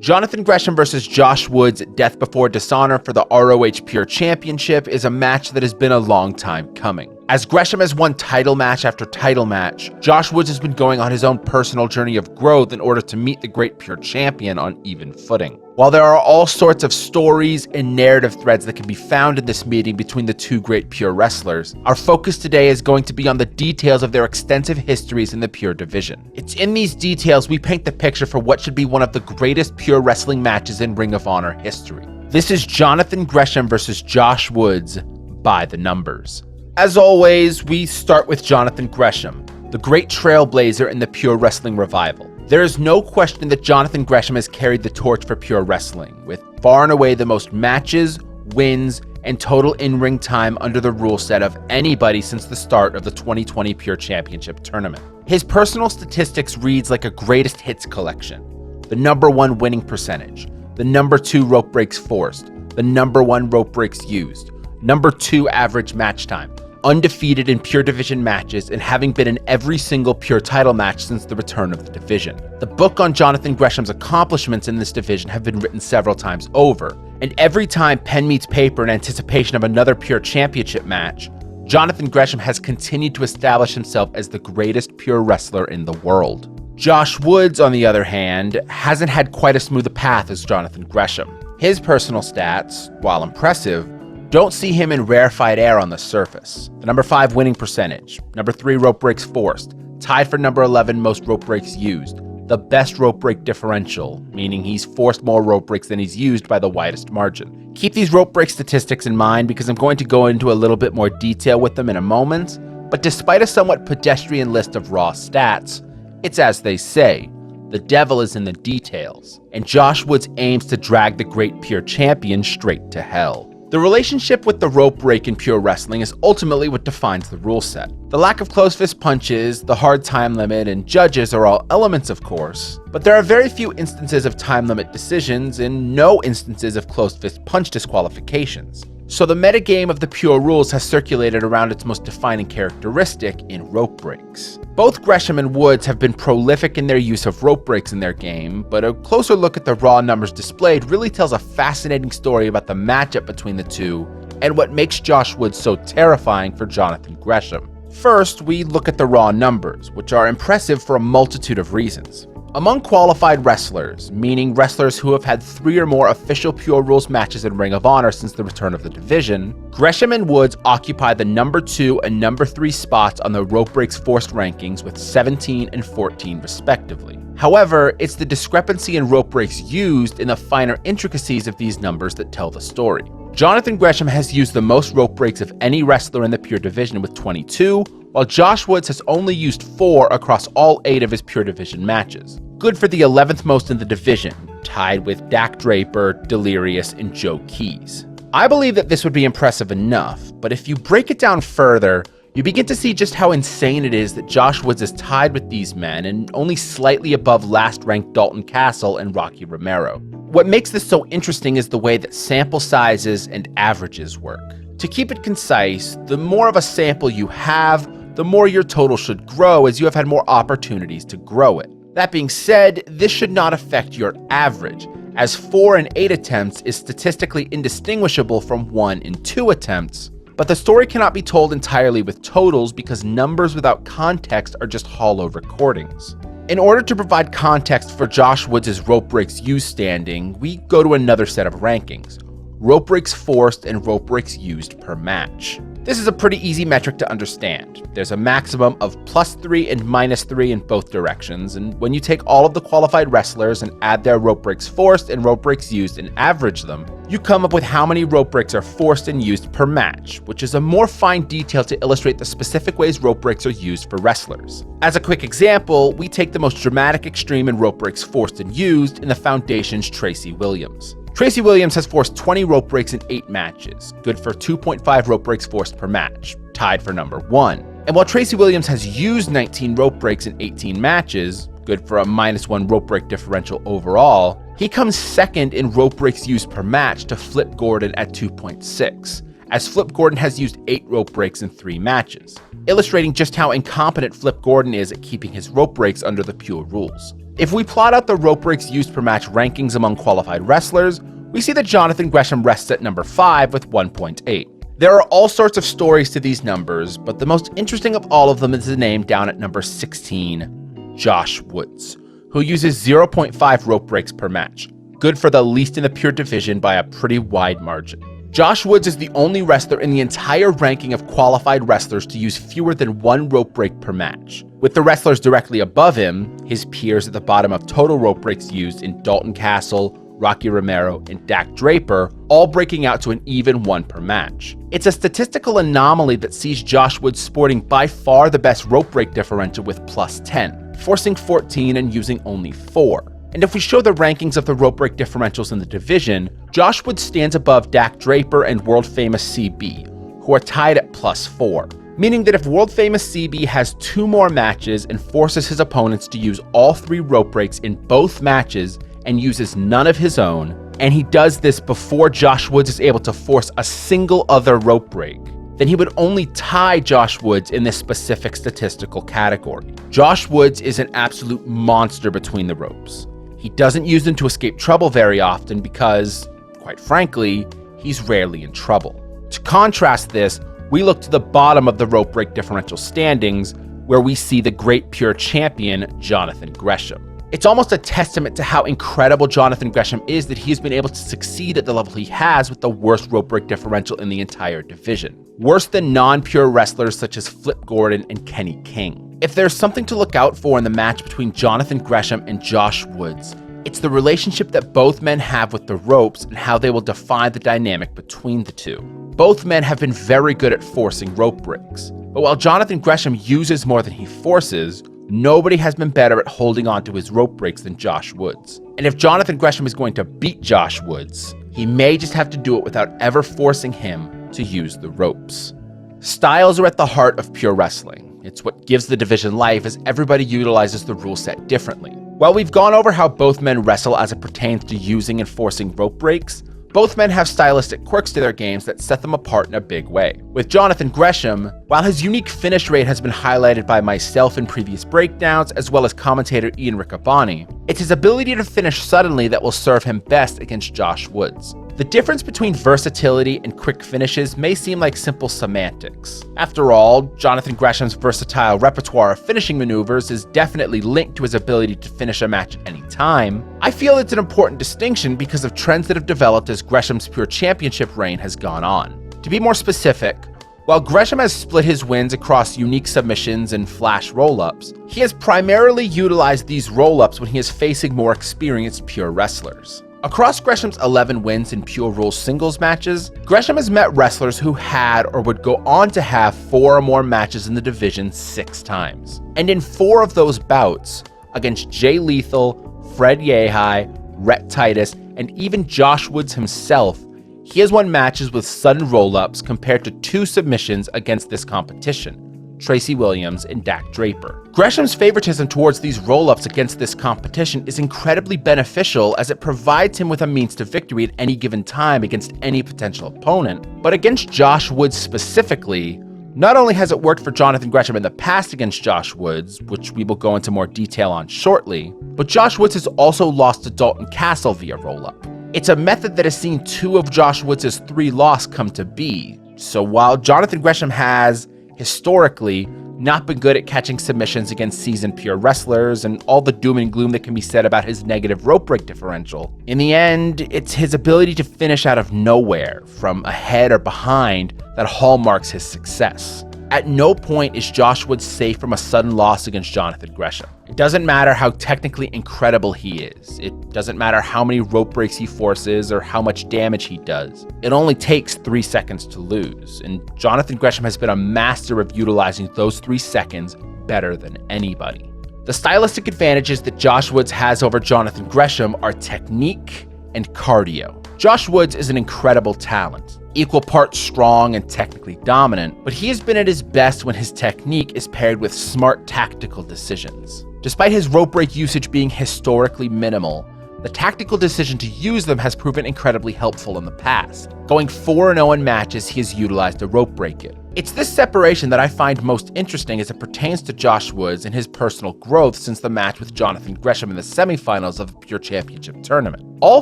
Jonathan Gresham versus Josh Woods at Death Before Dishonor for the ROH Pure Championship is a match that has been a long time coming. As Gresham has won title match after title match, Josh Woods has been going on his own personal journey of growth in order to meet the great Pure Champion on even footing. While there are all sorts of stories and narrative threads that can be found in this meeting between the two great Pure wrestlers, our focus today is going to be on the details of their extensive histories in the Pure division. It's in these details we paint the picture for what should be one of the greatest Pure wrestling matches in Ring of Honor history. This is Jonathan Gresham versus Josh Woods by the numbers. As always, we start with Jonathan Gresham, the great trailblazer in the Pure Wrestling revival. There is no question that Jonathan Gresham has carried the torch for Pure Wrestling, with far and away the most matches, wins, and total in-ring time under the rule set of anybody since the start of the 2020 Pure Championship tournament. His personal statistics reads like a greatest hits collection. The #1 winning percentage, the #2 rope breaks forced, the #1 rope breaks used, #2 average match time, undefeated in Pure Division matches, and having been in every single Pure title match since the return of the division. The book on Jonathan Gresham's accomplishments in this division have been written several times over, and every time pen meets paper in anticipation of another Pure Championship match, Jonathan Gresham has continued to establish himself as the greatest Pure wrestler in the world. Josh Woods, on the other hand, hasn't had quite as smooth a path as Jonathan Gresham. His personal stats, while impressive, don't see him in rarefied air on the surface. The #5 winning percentage, #3 rope breaks forced, tied for #11 most rope breaks used, the best rope break differential, meaning he's forced more rope breaks than he's used by the widest margin. Keep these rope break statistics in mind because I'm going to go into a little bit more detail with them in a moment, but despite a somewhat pedestrian list of raw stats, it's as they say, the devil is in the details, and Josh Woods aims to drag the great Pure Champion straight to hell. The relationship with the rope break in Pure Wrestling is ultimately what defines the rule set. The lack of closed fist punches, the hard time limit, and judges are all elements, of course, but there are very few instances of time limit decisions and no instances of closed fist punch disqualifications. So the metagame of the Pure rules has circulated around its most defining characteristic in rope breaks. Both Gresham and Woods have been prolific in their use of rope breaks in their game, but a closer look at the raw numbers displayed really tells a fascinating story about the matchup between the two and what makes Josh Woods so terrifying for Jonathan Gresham. First, we look at the raw numbers, which are impressive for a multitude of reasons. Among qualified wrestlers, meaning wrestlers who have had 3 or more official Pure Rules matches in Ring of Honor since the return of the division, Gresham and Woods occupy the #2 and #3 spots on the rope breaks forced rankings with 17 and 14 respectively. However, it's the discrepancy in rope breaks used and the finer intricacies of these numbers that tell the story. Jonathan Gresham has used the most rope breaks of any wrestler in the Pure division with 22, while Josh Woods has only used 4 across all 8 of his Pure division matches. Good for the 11th most in the division, tied with Dak Draper, Delirious, and Joe Keys. I believe that this would be impressive enough, but if you break it down further, you begin to see just how insane it is that Josh Woods is tied with these men and only slightly above last-ranked Dalton Castle and Rocky Romero. What makes this so interesting is the way that sample sizes and averages work. To keep it concise, the more of a sample you have, the more your total should grow as you have had more opportunities to grow it. That being said, this should not affect your average, as 4 and 8 attempts is statistically indistinguishable from 1 and 2 attempts. But the story cannot be told entirely with totals because numbers without context are just hollow recordings. In order to provide context for Josh Woods' rope breaks used standing, we go to another set of rankings: rope breaks forced and rope breaks used per match. This is a pretty easy metric to understand. There's a maximum of +3 and -3 in both directions, and when you take all of the qualified wrestlers and add their rope breaks forced and rope breaks used and average them, you come up with how many rope breaks are forced and used per match, which is a more fine detail to illustrate the specific ways rope breaks are used for wrestlers. As a quick example, we take the most dramatic extreme in rope breaks forced and used in the Foundation's Tracy Williams. Tracy Williams has forced 20 rope breaks in 8 matches, good for 2.5 rope breaks forced per match, tied for #1. And while Tracy Williams has used 19 rope breaks in 18 matches, good for a -1 rope break differential overall, he comes second in rope breaks used per match to Flip Gordon at 2.6, as Flip Gordon has used 8 rope breaks in 3 matches, illustrating just how incompetent Flip Gordon is at keeping his rope breaks under the Pure rules. If we plot out the rope breaks used per match rankings among qualified wrestlers, we see that Jonathan Gresham rests at number 5 with 1.8. There are all sorts of stories to these numbers, but the most interesting of all of them is the name down at number 16, Josh Woods, who uses 0.5 rope breaks per match, good for the least in the pure division by a pretty wide margin. Josh Woods is the only wrestler in the entire ranking of qualified wrestlers to use fewer than 1 rope break per match, with the wrestlers directly above him, his peers at the bottom of total rope breaks used in Dalton Castle, Rocky Romero, and Dak Draper, all breaking out to an even 1 per match. It's a statistical anomaly that sees Josh Woods sporting by far the best rope break differential with plus 10, forcing 14 and using only 4. And if we show the rankings of the rope break differentials in the division, Josh Woods stands above Dak Draper and world-famous CB, who are tied at plus 4. Meaning that if world-famous CB has 2 more matches and forces his opponents to use all 3 rope breaks in both matches and uses none of his own, and he does this before Josh Woods is able to force a single other rope break, then he would only tie Josh Woods in this specific statistical category. Josh Woods is an absolute monster between the ropes. He doesn't use them to escape trouble very often because, quite frankly, he's rarely in trouble. To contrast this, we look to the bottom of the rope break differential standings, where we see the great pure champion, Jonathan Gresham. It's almost a testament to how incredible Jonathan Gresham is that he's been able to succeed at the level he has with the worst rope break differential in the entire division. Worse than non-pure wrestlers such as Flip Gordon and Kenny King. If there's something to look out for in the match between Jonathan Gresham and Josh Woods, it's the relationship that both men have with the ropes and how they will define the dynamic between the two. Both men have been very good at forcing rope breaks, but while Jonathan Gresham uses more than he forces, nobody has been better at holding on to his rope breaks than Josh Woods. And if Jonathan Gresham is going to beat Josh Woods, he may just have to do it without ever forcing him to use the ropes. Styles are at the heart of pure wrestling. It's what gives the division life, as everybody utilizes the rule set differently. While we've gone over how both men wrestle as it pertains to using and forcing rope breaks, both men have stylistic quirks to their games that set them apart in a big way. With Jonathan Gresham, while his unique finish rate has been highlighted by myself in previous breakdowns, as well as commentator Ian Riccaboni, it's his ability to finish suddenly that will serve him best against Josh Woods. The difference between versatility and quick finishes may seem like simple semantics. After all, Jonathan Gresham's versatile repertoire of finishing maneuvers is definitely linked to his ability to finish a match at any time. I feel it's an important distinction because of trends that have developed as Gresham's pure championship reign has gone on. To be more specific, while Gresham has split his wins across unique submissions and flash roll-ups, he has primarily utilized these roll-ups when he is facing more experienced pure wrestlers. Across Gresham's 11 wins in Pure Rules singles matches, Gresham has met wrestlers who had or would go on to have 4 or more matches in the division 6 times. And in 4 of those bouts, against Jay Lethal, Fred Yehi, Rhett Titus, and even Josh Woods himself, he has won matches with sudden roll-ups compared to 2 submissions against this competition, Tracy Williams and Dak Draper. Gresham's favoritism towards these roll-ups against this competition is incredibly beneficial, as it provides him with a means to victory at any given time against any potential opponent. But against Josh Woods specifically, not only has it worked for Jonathan Gresham in the past against Josh Woods, which we will go into more detail on shortly, but Josh Woods has also lost to Dalton Castle via roll-up. It's a method that has seen 2 of Josh Woods' 3 losses come to be. So while Jonathan Gresham has historically not been good at catching submissions against seasoned pure wrestlers and all the doom and gloom that can be said about his negative rope break differential, in the end, it's his ability to finish out of nowhere, from ahead or behind, that hallmarks his success. At no point is Josh Woods safe from a sudden loss against Jonathan Gresham. It doesn't matter how technically incredible he is. It doesn't matter how many rope breaks he forces or how much damage he does. It only takes 3 seconds to lose, and Jonathan Gresham has been a master of utilizing those 3 seconds better than anybody. The stylistic advantages that Josh Woods has over Jonathan Gresham are technique and cardio. Josh Woods is an incredible talent, equal parts strong and technically dominant, but he has been at his best when his technique is paired with smart tactical decisions. Despite his rope break usage being historically minimal, the tactical decision to use them has proven incredibly helpful in the past. Going 4-0 in matches, he has utilized a rope break it. It's this separation that I find most interesting as it pertains to Josh Woods and his personal growth since the match with Jonathan Gresham in the semifinals of the Pure Championship tournament. All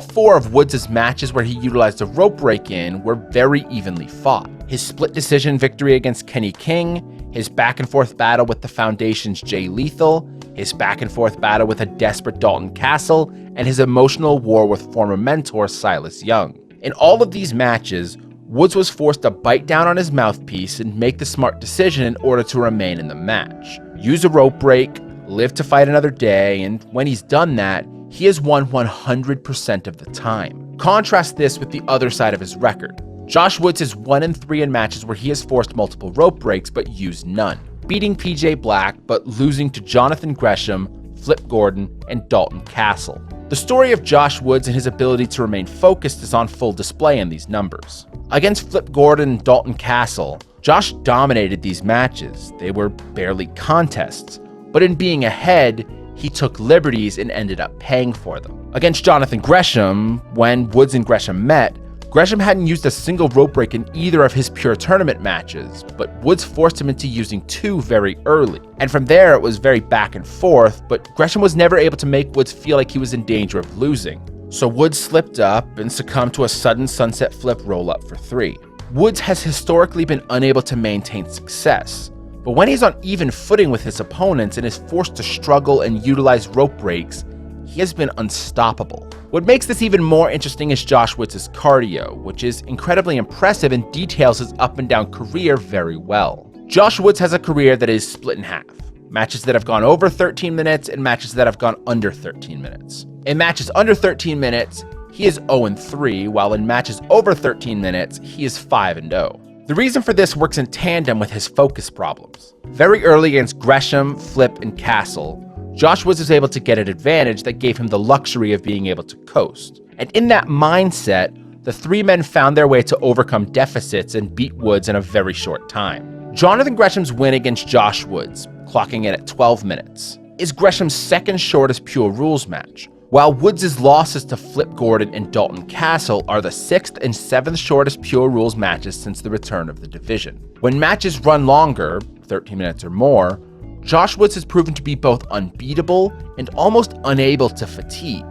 4 of Woods' matches where he utilized a rope break-in were very evenly fought. His split decision victory against Kenny King, his back and forth battle with the Foundation's Jay Lethal, his back and forth battle with a desperate Dalton Castle, and his emotional war with former mentor Silas Young. In all of these matches, Woods was forced to bite down on his mouthpiece and make the smart decision in order to remain in the match. Use a rope break, live to fight another day, and when he's done that, he has won 100% of the time. Contrast this with the other side of his record. Josh Woods is 1-3 in matches where he has forced multiple rope breaks but used none, beating PJ Black but losing to Jonathan Gresham, Flip Gordon, and Dalton Castle. The story of Josh Woods and his ability to remain focused is on full display in these numbers. Against Flip Gordon and Dalton Castle, Josh dominated these matches. They were barely contests, but in being ahead, he took liberties and ended up paying for them. Against Jonathan Gresham, when Woods and Gresham met, Gresham hadn't used a single rope break in either of his Pure Tournament matches, but Woods forced him into using 2 very early. And from there, it was very back and forth, but Gresham was never able to make Woods feel like he was in danger of losing. So Woods slipped up and succumbed to a sudden sunset flip roll-up for 3. Woods has historically been unable to maintain success, but when he's on even footing with his opponents and is forced to struggle and utilize rope breaks, he has been unstoppable. What makes this even more interesting is Josh Woods' cardio, which is incredibly impressive and details his up and down career very well. Josh Woods has a career that is split in half. Matches that have gone over 13 minutes and matches that have gone under 13 minutes. In matches under 13 minutes, he is 0-3, while in matches over 13 minutes, he is 5-0. The reason for this works in tandem with his focus problems. Very early against Gresham, Flip, and Castle, Josh Woods was able to get an advantage that gave him the luxury of being able to coast. And in that mindset, the 3 men found their way to overcome deficits and beat Woods in a very short time. Jonathan Gresham's win against Josh Woods, clocking in at 12 minutes, is Gresham's second shortest Pure Rules match, while Woods' losses to Flip Gordon and Dalton Castle are the 6th and 7th shortest Pure Rules matches since the return of the division. When matches run longer, 13 minutes or more, Josh Woods has proven to be both unbeatable and almost unable to fatigue.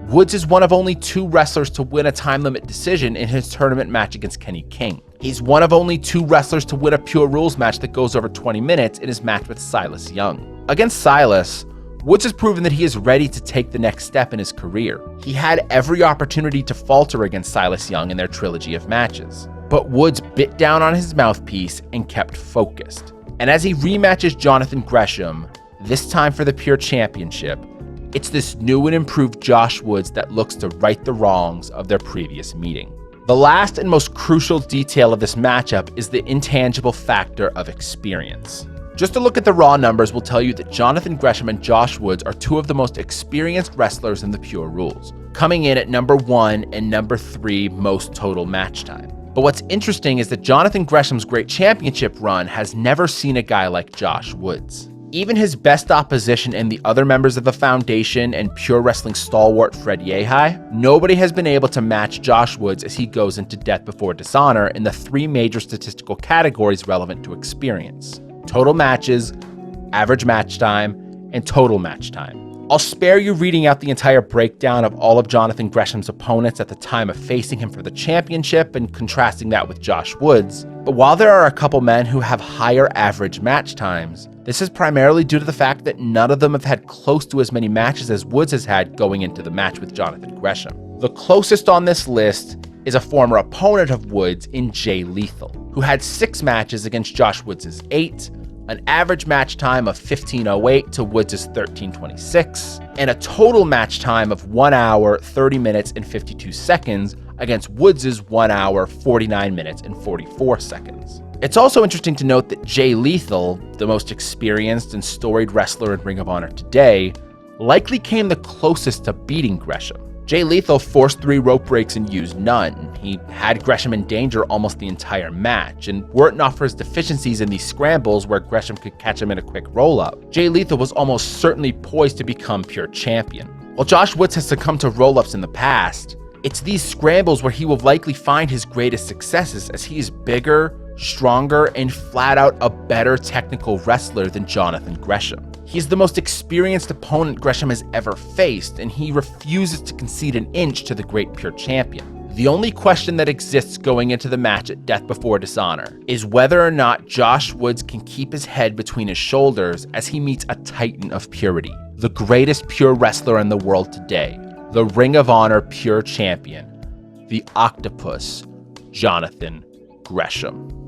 Woods is one of only 2 wrestlers to win a time limit decision in his tournament match against Kenny King. He's one of only 2 wrestlers to win a Pure Rules match that goes over 20 minutes in his match with Silas Young. Against Silas, Woods has proven that he is ready to take the next step in his career. He had every opportunity to falter against Silas Young in their trilogy of matches, but Woods bit down on his mouthpiece and kept focused. And as he rematches Jonathan Gresham, this time for the Pure Championship, it's this new and improved Josh Woods that looks to right the wrongs of their previous meeting. The last and most crucial detail of this matchup is the intangible factor of experience. Just a look at the raw numbers will tell you that Jonathan Gresham and Josh Woods are 2 of the most experienced wrestlers in the Pure Rules, coming in at number 1 and number 3 most total match time. But what's interesting is that Jonathan Gresham's great championship run has never seen a guy like Josh Woods. Even his best opposition and the other members of the Foundation and Pure Wrestling stalwart Fred Yehi, nobody has been able to match Josh Woods as he goes into Death Before Dishonor in the 3 major statistical categories relevant to experience: total matches, average match time, and total match time. I'll spare you reading out the entire breakdown of all of Jonathan Gresham's opponents at the time of facing him for the championship and contrasting that with Josh Woods, but while there are a couple men who have higher average match times, this is primarily due to the fact that none of them have had close to as many matches as Woods has had going into the match with Jonathan Gresham. The closest on this list is a former opponent of Woods in Jay Lethal, who had 6 matches against Josh Woods' 8, an average match time of 15:08 to Woods' 13:26, and a total match time of 1 hour, 30 minutes, and 52 seconds against Woods' 1 hour, 49 minutes, and 44 seconds. It's also interesting to note that Jay Lethal, the most experienced and storied wrestler in Ring of Honor today, likely came the closest to beating Gresham. Jay Lethal forced 3 rope breaks and used none. He had Gresham in danger almost the entire match, and were it not for his deficiencies in these scrambles where Gresham could catch him in a quick roll-up, Jay Lethal was almost certainly poised to become Pure Champion. While Josh Woods has succumbed to roll-ups in the past, it's these scrambles where he will likely find his greatest successes as he is bigger, stronger, and flat out a better technical wrestler than Jonathan Gresham. He's the most experienced opponent Gresham has ever faced, and he refuses to concede an inch to the Great Pure Champion. The only question that exists going into the match at Death Before Dishonor is whether or not Josh Woods can keep his head between his shoulders as he meets a titan of purity, the greatest pure wrestler in the world today, the Ring of Honor Pure Champion, the Octopus, Jonathan Gresham.